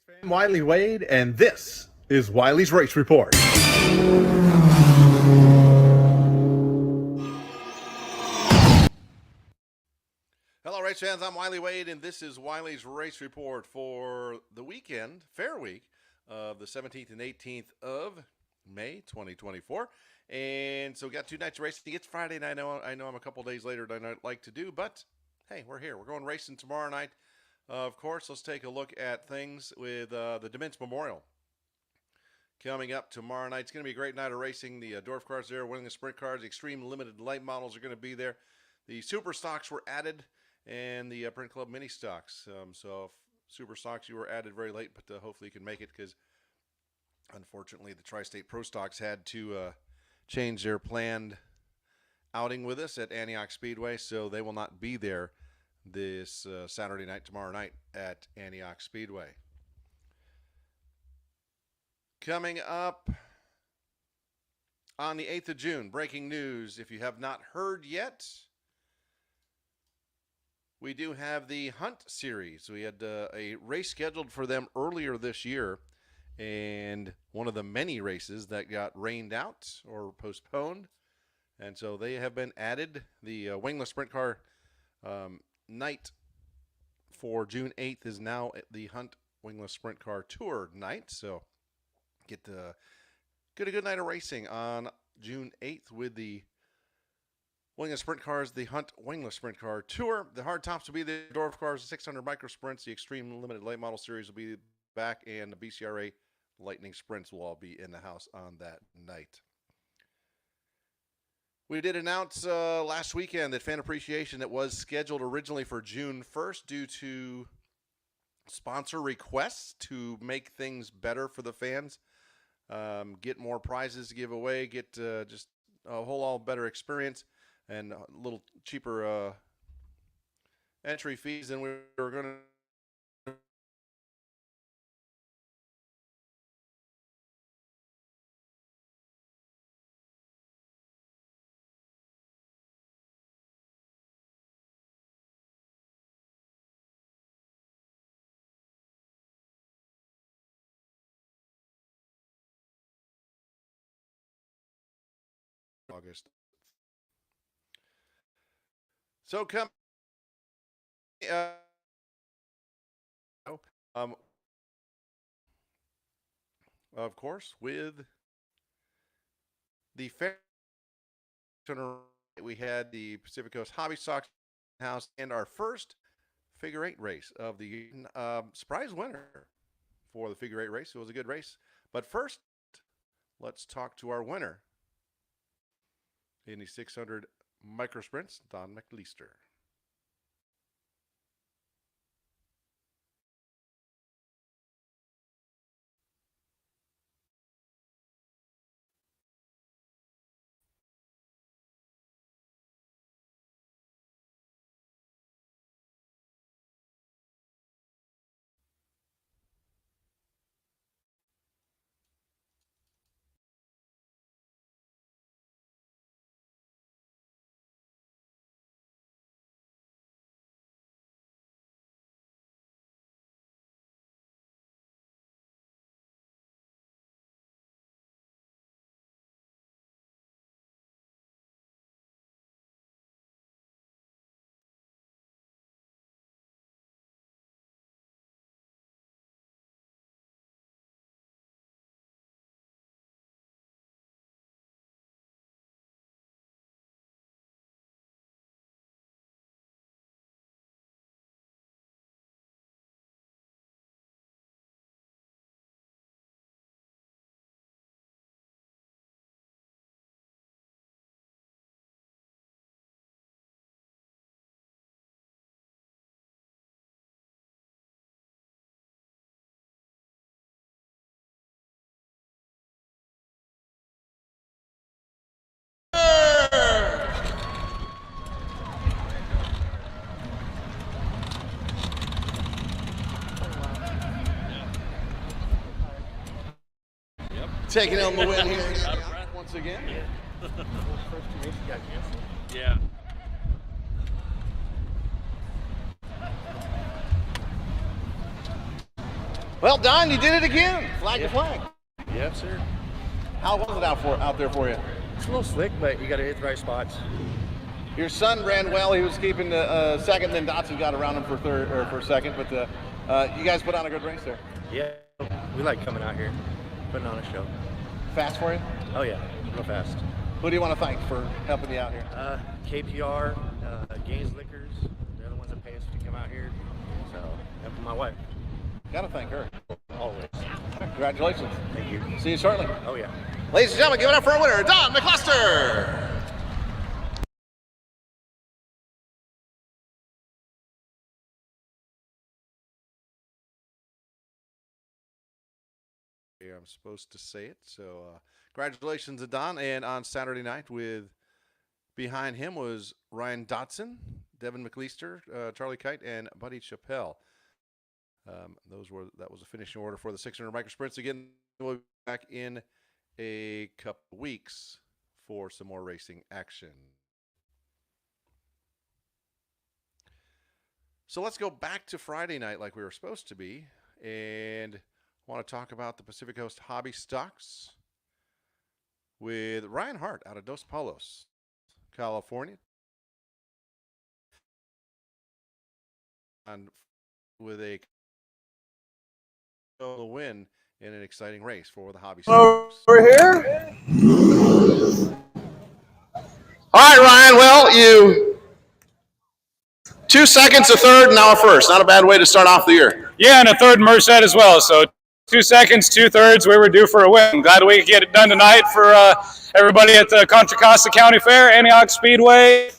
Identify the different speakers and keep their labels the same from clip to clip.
Speaker 1: I'm Wylie Wade, and this is Wylie's Race Report.
Speaker 2: Hello, race fans. I'm Wylie Wade, and this is Wylie's Race Report for the weekend, Fair Week, of the 17th and 18th of May 2024. And so we got 2 nights of racing. It's Friday, and I know I'm a couple days later than I'd like to do, but hey, we're here. We're going racing tomorrow night. Of course, let's take a look at things with the Dements Memorial. Coming up tomorrow night, it's going to be a great night of racing. The Dwarf cars there, winning the sprint cars. The extreme limited light models are going to be there. The super stocks were added, and the Print Club mini stocks. So super stocks, you were added very late, but hopefully you can make it, because unfortunately the Tri-State Pro stocks had to change their planned outing with us at Antioch Speedway, so they will not be there this Saturday night, tomorrow night at Antioch Speedway. Coming up on the 8th of June, breaking news, if you have not heard yet, we do have the Hunt Series. We had a race scheduled for them earlier this year, and one of the many races that got rained out or postponed, and so they have been added. The wingless sprint car night for June 8th is now the Hunt Wingless Sprint Car Tour night, so get a good night of racing on June 8th with the wingless sprint cars, the Hunt Wingless Sprint Car Tour. The hard tops will be the Dwarf cars, the 600 micro sprints, the Extreme Limited Late Model Series will be back, and the BCRA Lightning Sprints will all be in the house on that night. We did announce last weekend that Fan Appreciation, that was scheduled originally for June 1st due to sponsor requests to make things better for the fans, get more prizes to give away, get just a whole all better experience, and a little cheaper entry fees than we were going to. August. So come of course, with the fair, we had the Pacific Coast Hobby Stocks House, and our first figure 8 race of the surprise winner for the figure 8 race. It was a good race, but first, let's talk to our winner in the 600 micro sprints, Don McLeister. Taking on the win here once again.
Speaker 3: Yeah.
Speaker 2: Well, Don, you did it again. Flag to flag.
Speaker 3: Yes, sir.
Speaker 2: How was it out there for you?
Speaker 3: It's a little slick, but you got to hit the right spots.
Speaker 2: Your son ran well. He was keeping the second. Then Dotson got around him for third or for second. But you guys put on a good race there.
Speaker 3: Yeah, we like coming out here, putting on a show.
Speaker 2: Fast for you?
Speaker 3: Oh yeah, real fast.
Speaker 2: Who do you want to thank for helping you out here?
Speaker 3: KPR, Gaines Liquors. They're the ones that pay us to come out here. So, and my wife.
Speaker 2: Got to thank her.
Speaker 3: Always.
Speaker 2: Congratulations.
Speaker 3: Thank you.
Speaker 2: See you shortly.
Speaker 3: Oh yeah.
Speaker 2: Ladies and gentlemen, give it up for our winner, Don McCluster. I'm supposed to say it. So congratulations to Don. And on Saturday night behind him was Ryan Dotson, Devin McLeister, Charlie Kite, and Buddy Chappelle. That was a finishing order for the 600 micro sprints. Again, we'll be back in a couple weeks for some more racing action. So let's go back to Friday night like we were supposed to be, and want to talk about the Pacific Coast Hobby Stocks with Ryan Hart out of Dos Palos, California. And with a win in an exciting race for the Hobby Stocks.
Speaker 4: Over here. All right, Ryan. Well, you 2 seconds, a third, now a first. Not a bad way to start off the year.
Speaker 5: Yeah, and a third Merced as well. So 2 seconds, 2/3. We were due for a win. I'm glad we could get it done tonight for everybody at the Contra Costa County Fair, Antioch Speedway.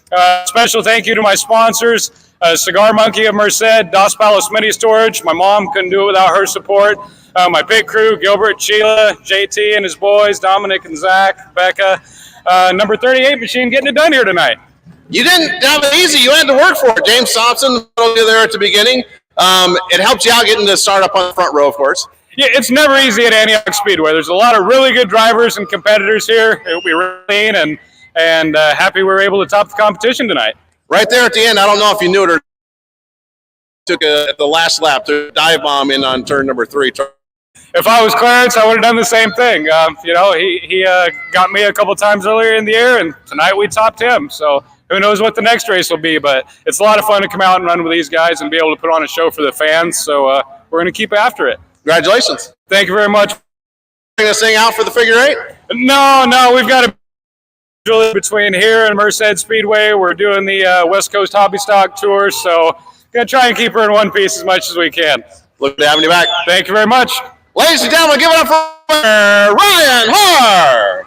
Speaker 5: Special thank you to my sponsors, Cigar Monkey of Merced, Dos Palos Mini Storage. My mom couldn't do it without her support. My pit crew, Gilbert, Sheila, JT and his boys, Dominic and Zach, Becca. Number 38 machine getting it done here tonight.
Speaker 4: You didn't have it easy. You had to work for it. James Thompson, there at the beginning. It helped you out getting to start up on the front row, of course.
Speaker 5: Yeah, it's never easy at Antioch Speedway. There's a lot of really good drivers and competitors here. We were clean and happy we were able to top the competition tonight.
Speaker 4: Right there at the end, I don't know if you knew it or took at the last lap to dive bomb in on turn number 3.
Speaker 5: If I was Clarence, I would have done the same thing. He got me a couple times earlier in the year, and tonight we topped him. So who knows what the next race will be, but it's a lot of fun to come out and run with these guys and be able to put on a show for the fans. So we're going to keep after it.
Speaker 4: Congratulations.
Speaker 5: Thank you very much.
Speaker 4: Bring this thing out for the figure 8?
Speaker 5: No, we've got a between here and Merced Speedway. We're doing the West Coast Hobby Stock Tour, so going to try and keep her in one piece as much as we can.
Speaker 4: Look to having you back.
Speaker 5: Thank you very much.
Speaker 4: Ladies and gentlemen, give it up for Ryan Hart.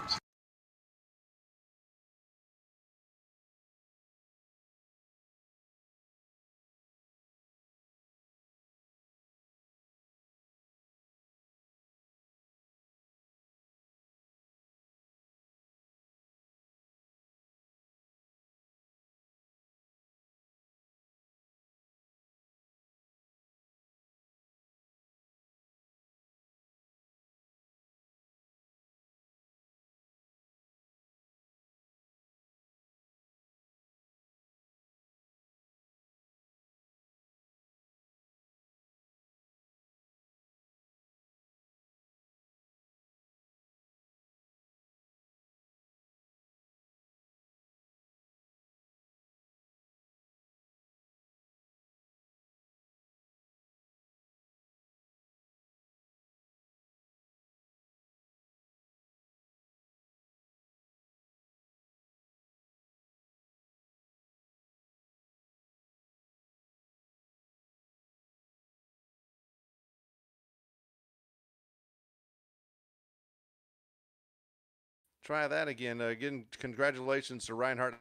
Speaker 2: Try that again. Again, congratulations to Reinhardt.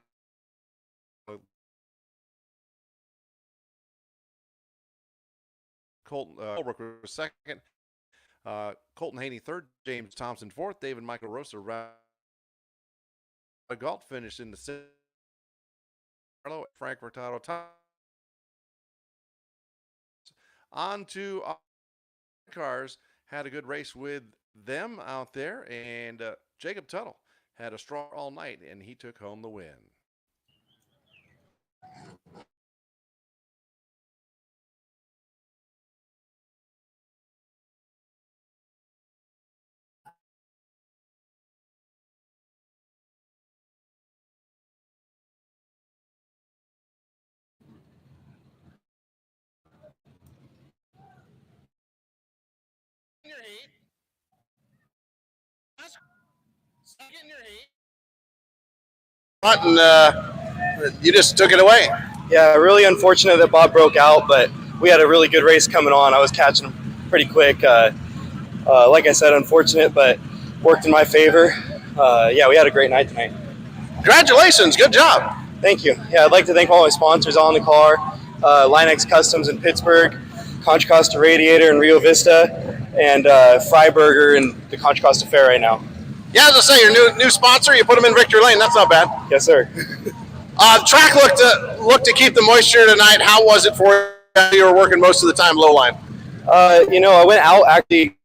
Speaker 2: Colton Holbrook was second. Colton Haney third. James Thompson fourth. David Michael Rosa Galt finished in the sixth. Frank Furtado top. On to cars. Had a good race with them out there, and Jacob Tuttle had a strong all night, and he took home the win.
Speaker 4: your heat. Second in your heat. And you just took it away.
Speaker 6: Yeah, really unfortunate that Bob broke out, but we had a really good race coming on. I was catching him pretty quick. Like I said, unfortunate, but worked in my favor. Yeah, we had a great night tonight.
Speaker 4: Congratulations, good job.
Speaker 6: Thank you. Yeah, I'd like to thank all my sponsors on the car, Linex Customs in Pittsburgh, Contra Costa Radiator in Rio Vista, and Freiburger in the Contra Costa Fair right now.
Speaker 4: Yeah, as I say, your new sponsor, you put them in Victory Lane. That's not bad.
Speaker 6: Yes, sir.
Speaker 4: Track looked to keep the moisture tonight. How was it for you? You were working most of the time low line.
Speaker 6: I went out actually.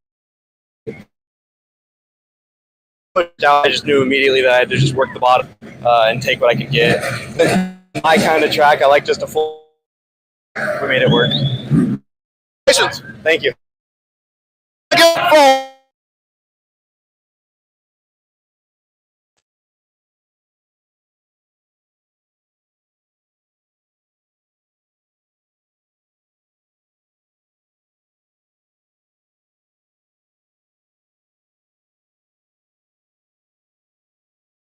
Speaker 6: I just knew immediately that I had to just work the bottom and take what I could get. My kind of track, I like just a full. We made it work.
Speaker 4: Congratulations.
Speaker 6: Thank you.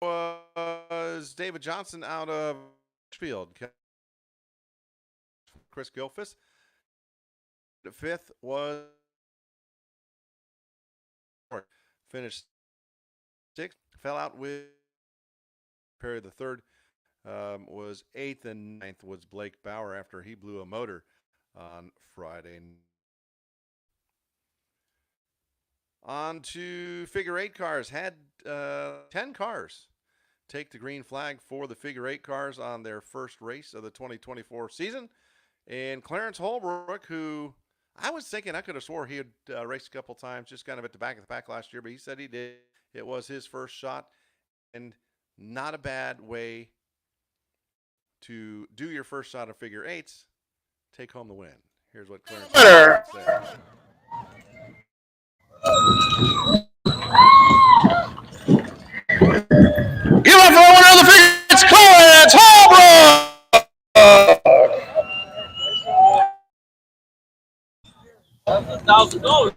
Speaker 2: Was David Johnson out of Field. Chris Gilfus. The fifth was finished sixth. Fell out with Perry. The third was eighth, and ninth was Blake Bauer after he blew a motor on Friday. On to figure eight cars. Had 10 cars take the green flag for the figure eight cars on their first race of the 2024 season. And Clarence Holbrook, who I was thinking, I could have swore he had raced a couple times just kind of at the back of the pack last year, but he said he did. It was his first shot, and not a bad way to do your first shot of figure eights, take home the win. Here's what Clarence said.
Speaker 4: Give up for one of the figure. It's Clarence Holbrook.
Speaker 7: $1,000.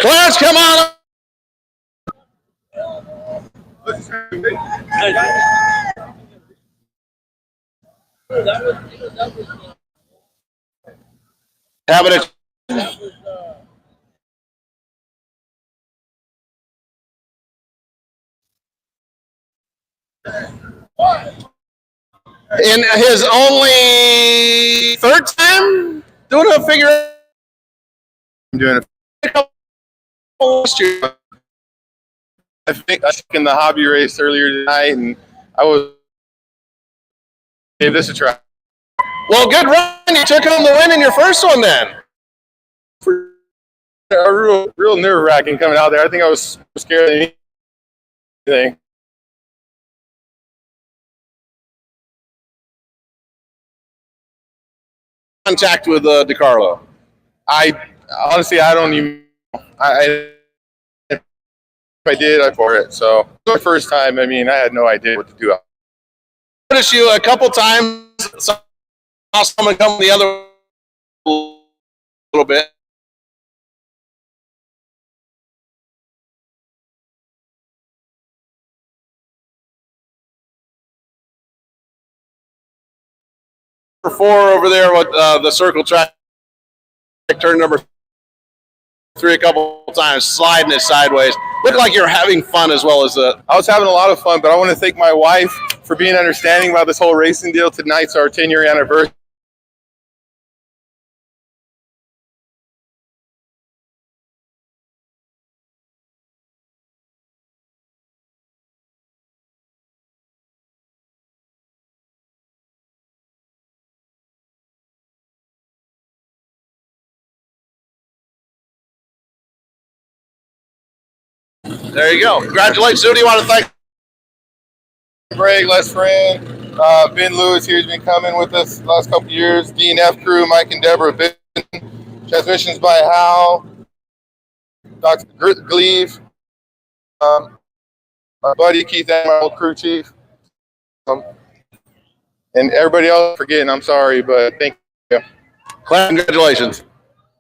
Speaker 4: Clarence, come on. Having it. In his only third time doing a figure.
Speaker 8: I'm doing a I think in the hobby race earlier tonight, and I was gave this a try.
Speaker 4: Well, good run. You took home the win in your first one then.
Speaker 8: Real nerve-wracking coming out there. I think I was scared of anything.
Speaker 4: Contact with DiCarlo.
Speaker 8: I honestly, I don't even. If I did, I for it. So the first time, I mean, I had no idea what to do.
Speaker 4: Noticed you a couple times. Saw someone come the other little bit. Four over there with the circle track, turn number 3 a couple times, sliding it sideways. Looked like you're having fun as well as the.
Speaker 8: I was having a lot of fun, but I want to thank my wife for being understanding about this whole racing deal. Tonight's our 10-year anniversary.
Speaker 4: There you go. Congratulations. Who do you want to thank?
Speaker 8: Greg, Les Friend, Ben Lewis here has been coming with us the last couple of years. D&F crew, Mike and Deborah Ben. Transmissions by Hal. Dr. Gleave. My buddy Keith and my old crew chief. And everybody else forgetting, I'm sorry, but thank you.
Speaker 4: Clarence, congratulations.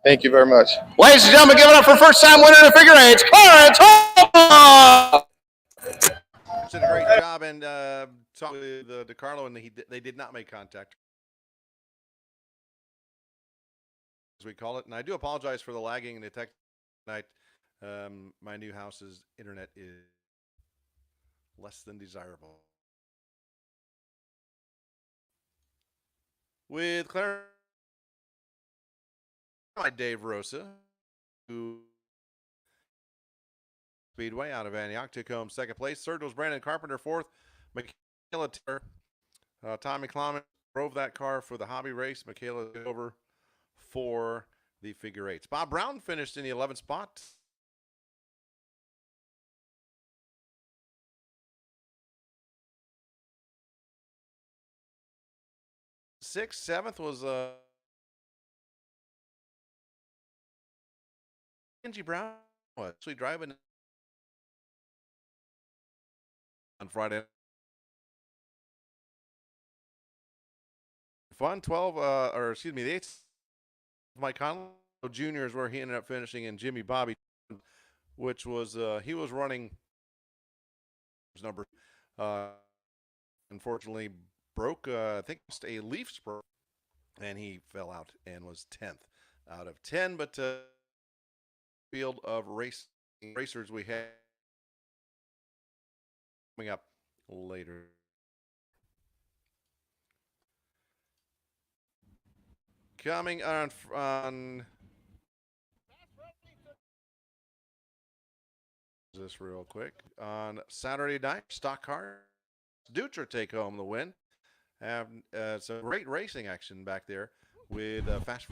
Speaker 8: Thank you very much.
Speaker 4: Ladies and gentlemen, give it up for first time winner in the figure eights, Clarence Hall!
Speaker 2: Did a great job, and talked with DeCarlo, and they did not make contact, as we call it. And I do apologize for the lagging and the tech tonight. My new house's internet is less than desirable. With Clarence, Dave Rosa, who Speedway out of Antioch, took home second place. Third was Brandon Carpenter. Fourth, Michaela Taylor. Tommy Klamath drove that car for the hobby race. Michaela over for the figure eights. Bob Brown finished in the 11th spot. Sixth, seventh was Angie Brown. Actually driving on Friday. Fun 12, or excuse me, the 8th, Mike Conley Jr. is where he ended up finishing, and Jimmy Bobby, which was he was running his number. Unfortunately, broke I think a leaf spur, and he fell out and was 10th out of 10. But field of racers we have coming up later. Coming on this real quick on Saturday night, stock car Dutra take home the win. Have some great racing action back there with Fast.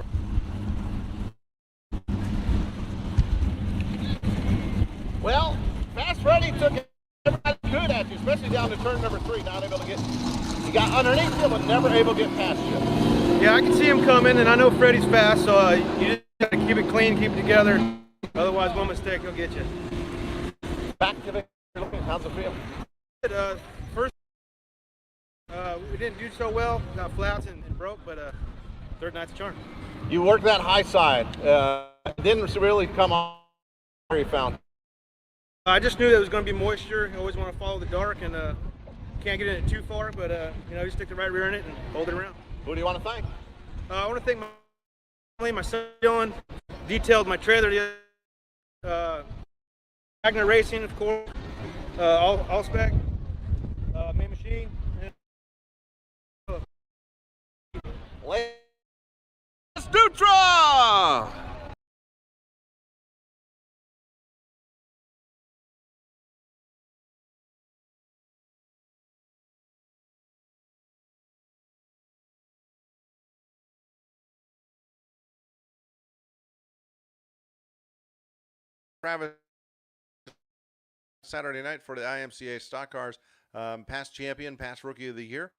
Speaker 7: Well, Fast Freddy took everybody good at you, especially down to turn number 3. Not able to get, he got underneath you, but never able to get past you.
Speaker 9: Yeah, I can see him coming, and I know Freddie's fast, so you just got to keep it clean, keep it together. Otherwise, one mistake, he'll get you.
Speaker 7: Back to the how's it feel?
Speaker 9: First, we didn't do so well. Got flats and broke, but third night's a charm.
Speaker 7: You worked that high side. Didn't really come on where you found.
Speaker 9: I just knew there was going to be moisture. I always want to follow the dark, and can't get in it too far, but you know, you stick the right rear in it and hold it around.
Speaker 7: Who do you want to thank?
Speaker 9: I want to thank my son Dylan, detailed my trailer the Wagner Racing, of course, all spec, main machine.
Speaker 7: Let's Dutra!
Speaker 2: Travis Saturday night for the IMCA stock cars, past champion, past rookie of the year.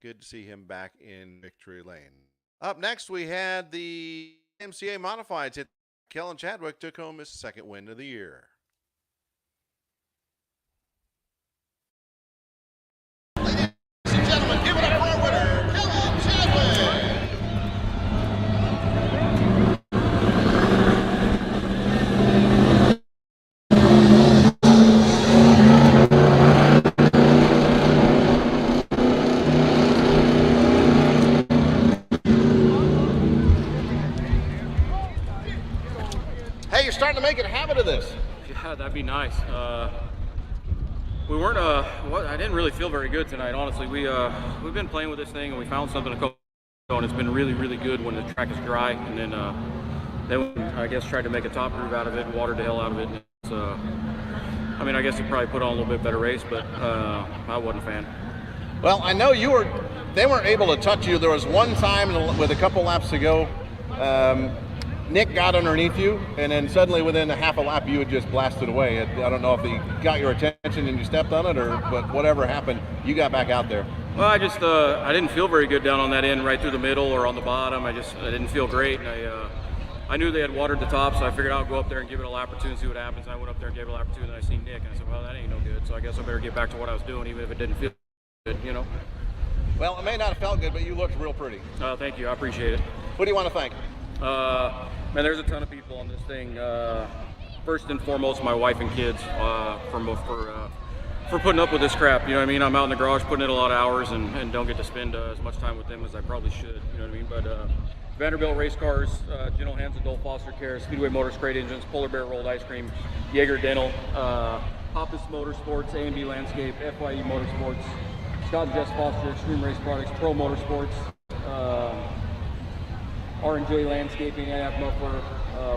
Speaker 2: Good to see him back in victory lane. Up next, we had the IMCA modifieds. Kellen Chadwick took home his second win of the year.
Speaker 7: Ladies and gentlemen, give it up for our winner, Kellen Chadwick. You're starting to make it a habit of this.
Speaker 10: Yeah, that'd be nice. We weren't. I didn't really feel very good tonight, honestly. We've been playing with this thing, and we found something to go, and it's been really, really good when the track is dry. And then I guess tried to make a top groove out of it, watered the hell out of it. And it's, I mean, I guess it probably put on a little bit better race, but I wasn't a fan.
Speaker 7: Well, I know you were. They weren't able to touch you. There was one time with a couple laps to go. Nick got underneath you, and then suddenly within a half a lap you had just blasted away. I don't know if he got your attention and you stepped on it, but whatever happened, you got back out there.
Speaker 10: Well, I just I didn't feel very good down on that end, right through the middle or on the bottom. I didn't feel great, and I knew they had watered the top, so I figured I'll go up there and give it a lap or two and see what happens. And I went up there and gave it a lap or two, and then I seen Nick, and I said, well, that ain't no good. So I guess I better get back to what I was doing, even if it didn't feel good, you know.
Speaker 7: Well, it may not have felt good, but you looked real pretty.
Speaker 10: Thank you. I appreciate it.
Speaker 7: Who do you want to thank?
Speaker 10: Man, there's a ton of people on this thing. First and foremost, my wife and kids for putting up with this crap. You know what I mean? I'm out in the garage putting in a lot of hours and don't get to spend as much time with them as I probably should. You know what I mean? But Vanderbilt Race Cars, General Hands Adult Foster Care, Speedway Motors Crate Engines, Polar Bear Rolled Ice Cream, Jaeger Dental, Hoppus Motorsports, A&B Landscape, FYE Motorsports, Scott and Jess Foster, Extreme Race Products, Pro Motorsports, R&J Landscaping, AF Muffler,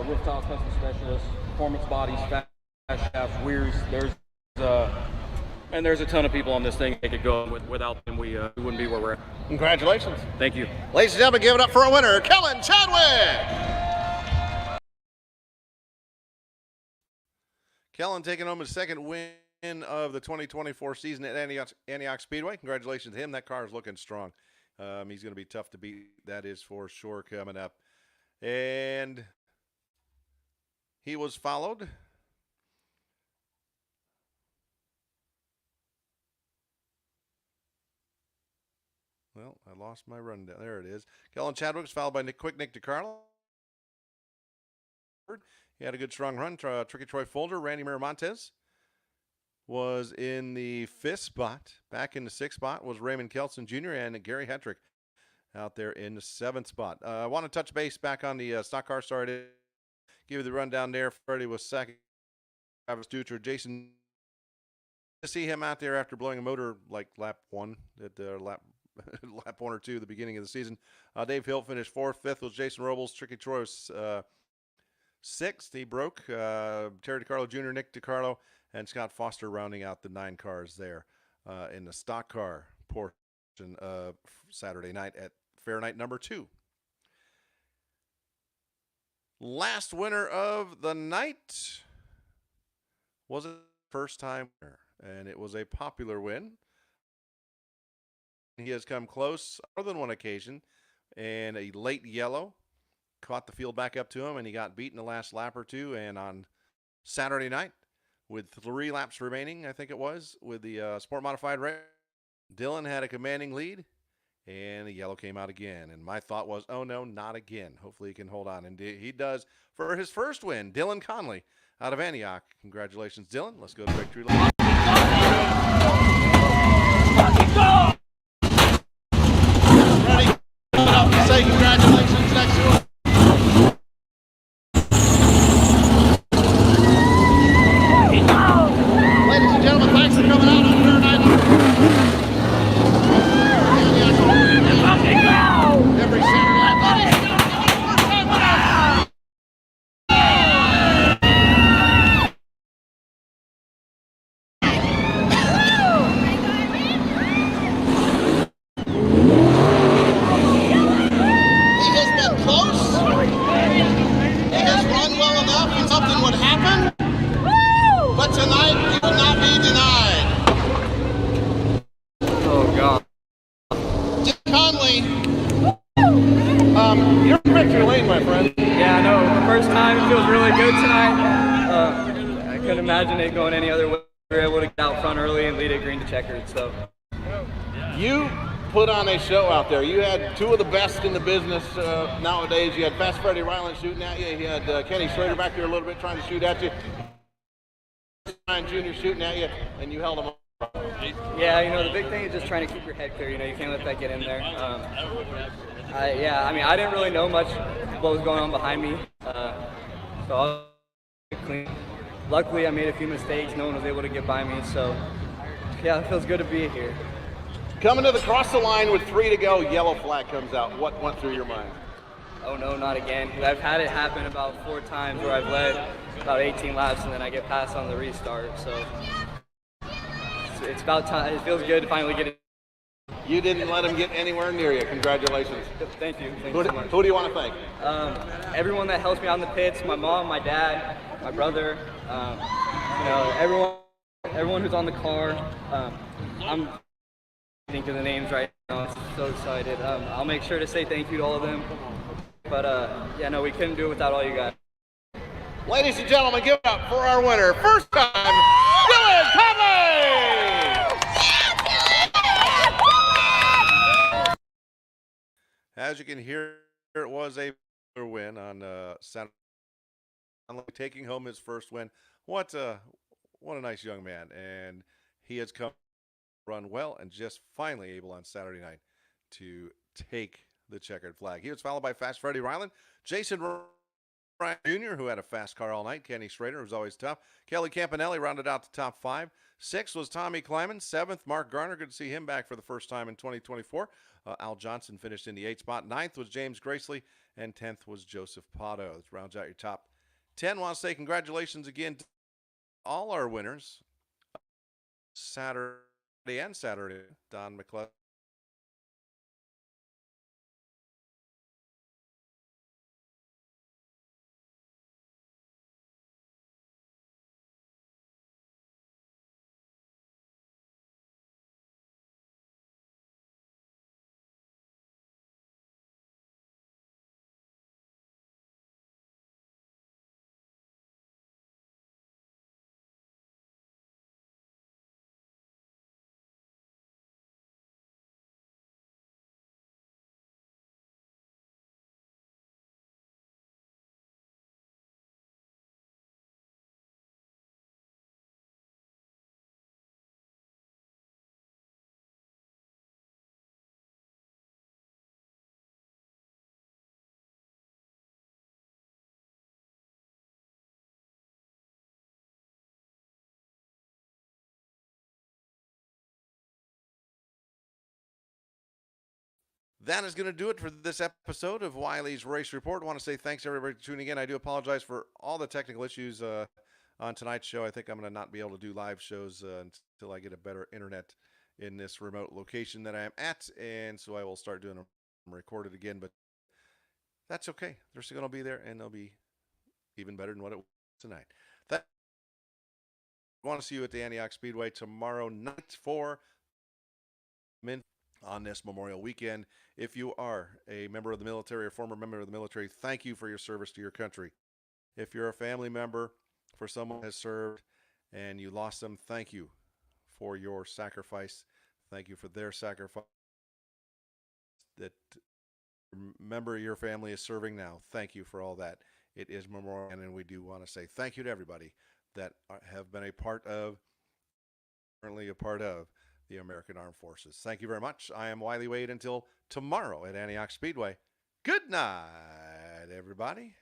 Speaker 10: Rooftop Custom Specialist, Performance Bodies, Fast Shafts, Weirs. There's a ton of people on this thing that could go. Without them, we wouldn't be where we're at.
Speaker 7: Congratulations.
Speaker 10: Thank you.
Speaker 7: Ladies and gentlemen, give it up for a winner, Kellen Chadwick.
Speaker 2: Kellen taking home his second win of the 2024 season at Antioch Speedway. Congratulations to him. That car is looking strong. He's going to be tough to beat. That is for sure coming up. And he was followed well, I lost my rundown. There it is. Kellen Chadwick was followed by Nick DiCarlo. He had a good strong run. Tricky Troy Folder, Randy Miramontes was in the 5th spot. Back in the 6th spot was Raymond Kelson Jr. and Gary Hetrick out there in the 7th spot. I want to touch base back on the stock car. Sorry to give you the rundown there. Freddie was second. Travis Dutra, Jason. To see him out there after blowing a motor like lap 1 at lap 1 or 2 at the beginning of the season. Dave Hill finished 4th. 5th was Jason Robles. Tricky Troy was 6th. He broke. Terry DiCarlo Jr., Nick DiCarlo, and Scott Foster rounding out the 9 cars there in the stock car portion of Saturday night at Fair Night number 2. Last winner of the night was a first-time winner, and it was a popular win. He has come close more than one occasion, and a late yellow caught the field back up to him, and he got beaten the last lap or two. And on Saturday night, with 3 laps remaining, I think it was, with the Sport Modified race, Dylan had a commanding lead, and the yellow came out again. And my thought was, oh no, not again. Hopefully he can hold on. And he does for his first win. Dylan Conley out of Antioch. Congratulations, Dylan. Let's go to victory lap.
Speaker 7: Say congratulations next to him. Ladies and gentlemen, thanks for coming out on Fair Night. Every Saturday. But tonight, he will not be denied.
Speaker 6: Oh, God.
Speaker 7: Jim Conley, you're in victory lane, my friend.
Speaker 6: Yeah, I know. The first time, it feels really good tonight. I couldn't imagine it going any other way. We were able to get out front early and lead it green to checkered, so.
Speaker 7: You put on a show out there. You had 2 of the best in the business nowadays. You had Fast Freddie Ryland shooting at you. You had Kenny Schrader back there a little bit trying to shoot at you. Ryan Jr. shooting at you, and you held him up.
Speaker 6: Yeah, you know, the big thing is just trying to keep your head clear. You know, you can't let that get in there. I didn't really know much what was going on behind me, so I was clean. Luckily, I made a few mistakes. No one was able to get by me, so yeah, it feels good to be here.
Speaker 7: Coming to the cross the line with 3 to go, yellow flag comes out. What went through your mind?
Speaker 6: Oh no, not again. I've had it happen about 4 times where I've led about 18 laps and then I get passed on the restart. So it's about time. It feels good to finally get it.
Speaker 7: You didn't let him get anywhere near you. Congratulations.
Speaker 6: Thank you. Thank you so much.
Speaker 7: Who do you want to thank?
Speaker 6: Everyone that helps me out in the pits, my mom, my dad, my brother, you know, everyone who's on the car. I'm thinking of the names right now. I'm so excited. I'll make sure to say thank you to all of them.
Speaker 11: But yeah, no, we couldn't do it without all you guys.
Speaker 7: Ladies and gentlemen, give it up for our winner. First time, Dylan Conley!
Speaker 2: As you can hear, it was a win on Saturday, taking home his first win. What a nice young man, and he has come run well and just finally able on Saturday night to take the checkered flag. He was followed by Fast Freddie Ryland, Jason Ryan Jr., who had a fast car all night, Kenny Schrader, who's always tough, Kelly Campanelli rounded out the top 5. 6th was Tommy Kleiman. 7th, Mark Garner. Good to see him back for the first time in 2024. Al Johnson finished in the 8th spot. 9th was James Gracely, and 10th was Joseph Pato. That rounds out your top 10. I want to say congratulations again to all our winners Saturday and Saturday. Don McClellan. That is going to do it for this episode of Wylie's Race Report. I want to say thanks everybody for tuning in. I do apologize for all the technical issues on tonight's show. I think I'm going to not be able to do live shows until I get a better internet in this remote location that I am at, and so I will start doing them recorded again. But that's okay. They're still going to be there, and they'll be even better than what it was tonight. I want to see you at the Antioch Speedway tomorrow night for on this Memorial Weekend. If you are a member of the military or former member of the military, thank you for your service to your country. If you're a family member for someone who has served and you lost them, thank you for your sacrifice. Thank you for their sacrifice. That member of your family is serving now. Thank you for all that. It is Memorial, and we do want to say thank you to everybody that have been currently a part of the American Armed Forces. Thank you very much. I am Wylie Wade until tomorrow at Antioch Speedway. Good night, everybody.